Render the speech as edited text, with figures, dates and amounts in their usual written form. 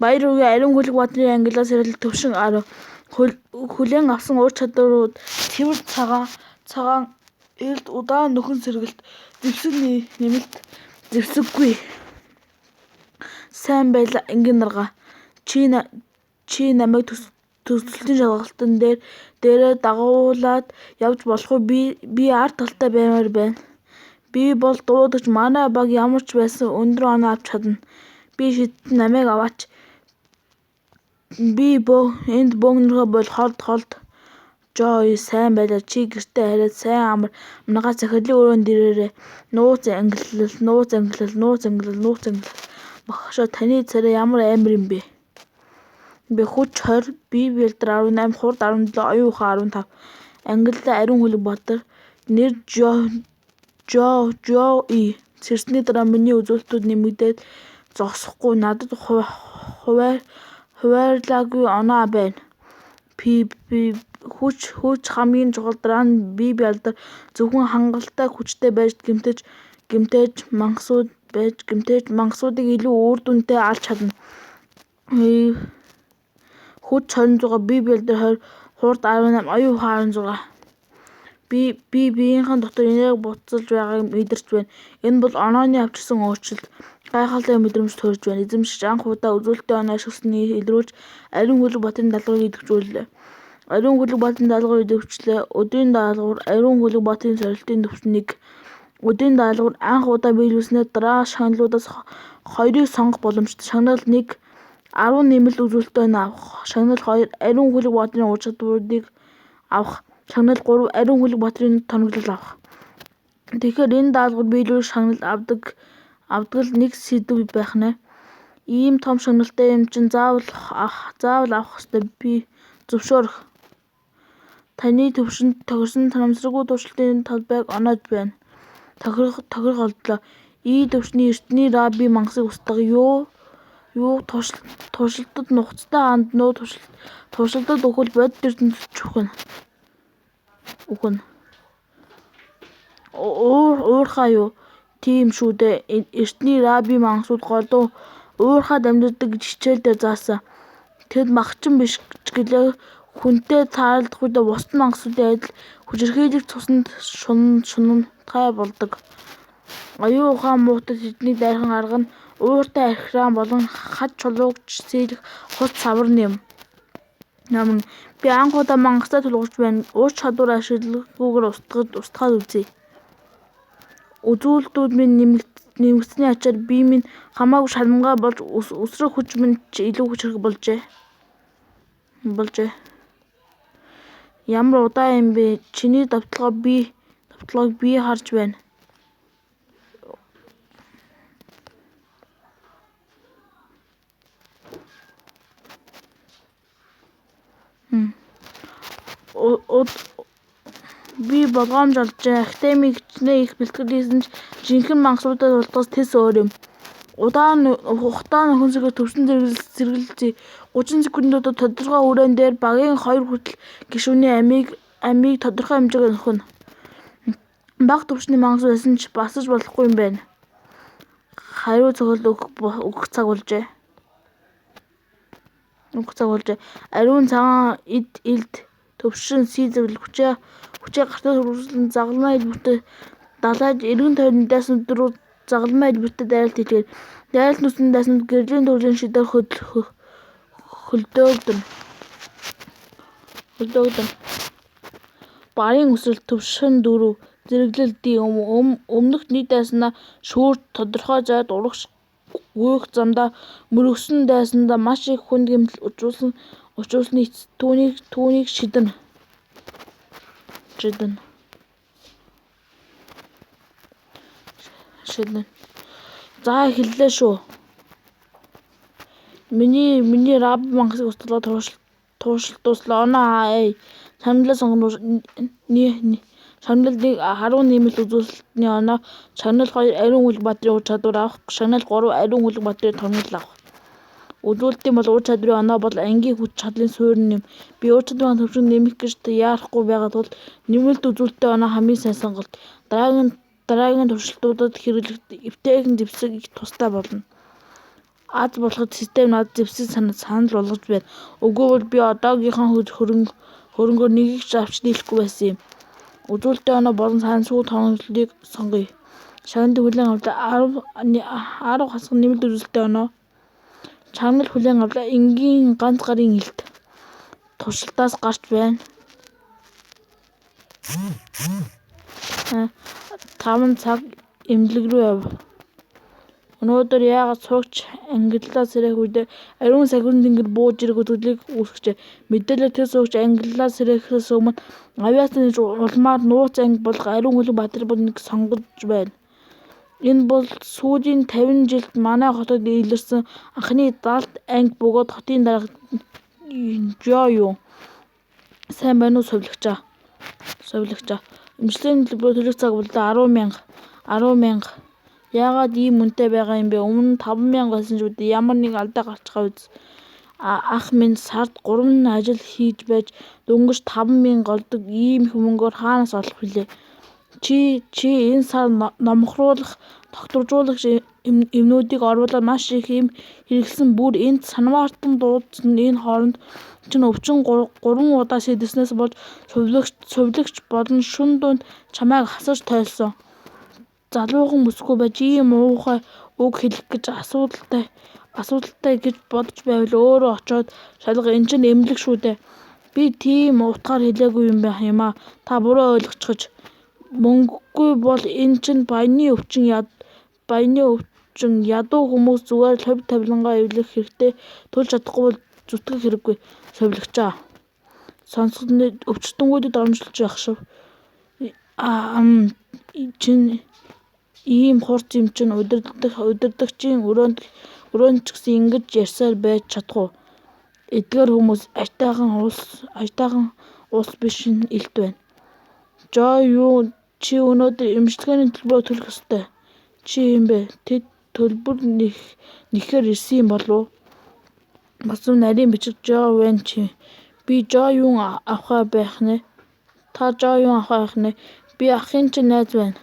Баяр үгийн ариун хөлөг баатрын ангиллаас ирэл төвшин хүлээн авсан ур чадварууд цэвэр цагаан эрэлт удаан нөхөн сэргэлт зэвсэг нэмэлт зэвсэггүй сайн байла ангийн нарга чи намайг төсөлтийн шалгалтын дээрээ дагуулад явж болох уу? Би ард талтай баймаар байна. Би бол дуудагч манай баг ямар ч байсан өндөр оноо авч чадна. Би шидтэн намайг аваач. Би энд бөөгнөрхөө бол холд. Жоо сайн байлаа. Чи гэртээ хараад сайн амар амнаагаа захирлын өрөөнд ирээрэй. Нууц ангиллал. Багшаа таны царай ямар амар юм бэ? Хүч 20, бие бэлдэр 18, хурд 17, оюун ухаан 15. Ангиллаа ариун хөлөг баатар. Нэр Жоо И. Сэрсний дараа миний үзүүлэлтүүд нэмэгдээд зогсохгүй надад хуваарлаагүй оноо байна. Хүч хамгийн чухал дараа нь бие бэлдэр зөвхөн хангалттай хүчтэй байж гэмтээж мангасуудыг илүү үр дүнтэй алж чадна. Хүч 26, бие бэлдэр 20, хурд 18, оюун ухаан 16. Би биеийнхэн дотор энерги буцалж байгааг мэдэрч байна. Энэ бол онооны авчирсан өөрчлөлт. Гайхалтай мэдрэмж төрж байна. Эзэмшигч анх удаа үзүүлэлтийн оноо ашигласныг илрүүлж ариун хөлөг баатрын даалгаврыг идэвхжүүллээ. Өдрийн даалгавар ариун хөлөг баатрын сорилтын төвшин 1. Өдрийн даалгавар анх удаа биелүүлснээр дараа шагналуудаас 2-ыг сонгох боломжтой. Шагнал 1. 10 нэмэлт үзүүлэлтээ авах. Шагнал 2. Ариун хөлөг баатрын ур чадваруудыг авах. Шагнал 3. Ариун хөлөг баатрын тоноглол авах. Тэгэхээр энэ даалгавар биелүүлэх шагнал авдаг л нэг сэдэв байх нэ. Ийм том шагналтай юм чинь заавал авах ёстой. Би зөвшөөрөх. Таны төвшөнд тохирсон санамсаргүй туршилтын талбайг оноож байна. Тохирох олдлоо. И төвшний эртний Раби мангасыг устгах. Юу туршилтад нухацтай ханднуу туршилтад өхөл бодит ертөнцөд чүхэн. Уурхай юу? Тийм шүү дээ. Эртний Раби мангасууд голдуу уурхайд амьдардаг гэж хичээл дээр заасан. Тэд махчин биш ч гэлээ хүнтэй тааралдах үедээ бусад мангасуудын адил хүчирхийлэх цуснд шунамтай болдог. Оюун ухаан муутай тэднийг дайрхан арга нь ууртай архиран болон хад чулуугч сэлэх хус савар юм. Би анх удаа мангастай тулгарч байна. Ур чадвар ашиглаггүйгээр устгаад үзье. Үзүүлэлтүүд минь нэмэгдсэний ачаар бие минь хамаагүй шалмгаа болж өсрөх хүч минь ч илүү хүчрэх болжээ. Ямар удаа юм бэ? Чиний давталгааг би харж байна. Би болгоомж олж байна. Академик хичнээн их бэлтгэл хийсэн ч жинхэнэ мангасуудад тултгаас тэс өөр юм. Хугацаа нөхөн сэргээ төвшин зэрэглэлцээ. 30 секундуудад тодорхой үрээн дээр багийн 2 хүртэл гишүүний амийг тодорхой хэмжээгээр нөхөн. Бага төвшний мангас байсан ч басаж болохгүй юм байна. Хариу цохилт өгөх цаг болжээ. Ариун цагаан элд төвшин сийзэврэл хүчээ гартаа төрүүлсэн загалмай хэлбэртэй далайж эргэн тойрны дайснууд руу загалмай хэлбэртэй дайралт хийлгээд дайралт нүсний дайснууд гэрлийн төрлийн шидээр хөлдөөгдөн. Барын өсрэлт төвшин 4. Зэрэглэл D. Өмнөх нэг дайснаа шүүрч тодорхой зайд урагш гүйх замдаа мөргсөн дайсандаа маш их хүнд гэмтэл учруулсны эцэст түүнийг шиднэ. За эхэллээ шүү. Миний Раби мангасыг устгалаад туршилт дуслаа. Оноо хаа. Шагналаа сонгоно. Шагнал 1 10 нэмэлт үзүүлэлтний оноо. Шагнал 2 ариун хөлөг баатрын ур чадвар авах. Шагнал 3 ариун хөлөг баатрын тоноглол авах. Үзүүлэлтийн бол ур чадварын оноо бол ангийн хүч чадлын суурин юм. Би ур чадварын төвшинг нэмэх гэж яарахгүй байгаа тул нэмэлт үзүүлэлтийн оноо хамгийн сайн сонголт. Дараагийн туршилтуудад хэрэглэх эвтэйхэн зэвсэг их тустай болно. Аз болоход систем надад зэвсэг санал болгож байна. Үгүй бол би одоогийнхоо хөрөнгөөр нэгийг ч авч дийлэхгүй байсан юм. Үзүүлэлтийн оноо болон санамсаргүй тоглолтыг сонгоё. Шагналыг хүлээн авлаа. 10 хасах нэмэлт үзүүлэлтийн оноо. Шагнал хүлээн авлаа. Энгийн ганц гарын илт. Туршилтаас гарч байна. 5 цаг эмнэлэг рүү яв. Өнөөдөр яагаад сурагч ангиллаа сэрэх үедээ ариун сахиун тэнгэр бууж ирэх үзэгдлийг үүсгэжээ. Мэдээлэл тэр сурагч ангиллаа сэрэхээс өмнө авиацны улмаар нууц анги болох Ариун хөлөг Баатарбуудыг сонгож байна. Энэ бол сүүлийн 50 жилд манай хотод илэрсэн анхны далд анги бөгөөд хотын дарга Жо юу. Сайн байна уу совилгачаа. Эмчилгээний төлбөрөөр төлөх цаг бол 10,000. Яагаад ийм үнэтэй байгаа юм бэ? Өмнө нь 5,000 байсан ч үгүй ямар нэг алдаа гарчихаа биз. Ах минь сард 3 ажил хийж байж дөнгөж 5,000 олдог ийм их мөнгөөр хаанаас олох вүлээ? Чи энэ сар номхруулах, докторжуулах эмнүүдийг оруулаад маш их юм хэрэглэсэн бүр энд санамаартан дуудсан энэ хооронд чинь өвчин 3 удаа шийдэснээс болж сувилагч болон шөнө дунд чамайг хасаж тойлсон. Залуухан бүсгүй байж ийм уухай үг хэлэх гэж асуудалтай гэж бодож байвал өөрөө очоод шалга энэ чинь эмнэлэг шүү дээ. Би тийм утгаар хэлээгүй юм аа. Та буруу ойлгочихож. Мөнгөгүй бол энэ чинь баяны өвчин ядуу хүмүүс зүгээр л хувь тавилангаа эвлэх хэрэгтэй. Төлж чадахгүй бол зүтгэх хэрэггүй. Совилгачаа. Сонсоход өвчтөнгүүдэд оромжлож явах шүү. Чинь ийм хурц юм чинь удирдагчийн өрөөнд ч гэсэн ингэж ярьсаар байж чадах уу? Эдгээр хүмүүс аятайхан улс биш илт байна. Жо юу чи өнөөдөр эмчилгээний төлбөрөөр төлөх ёстой. Чи юм бэ? Тэд төлбөр нэхээр ирсэн юм болов? Басуу нарийн бичиг Жо байна чи. Би Жо юу авахаа байх нэ? Та Жо юу авах нэ? Би ахын чинь найз байна.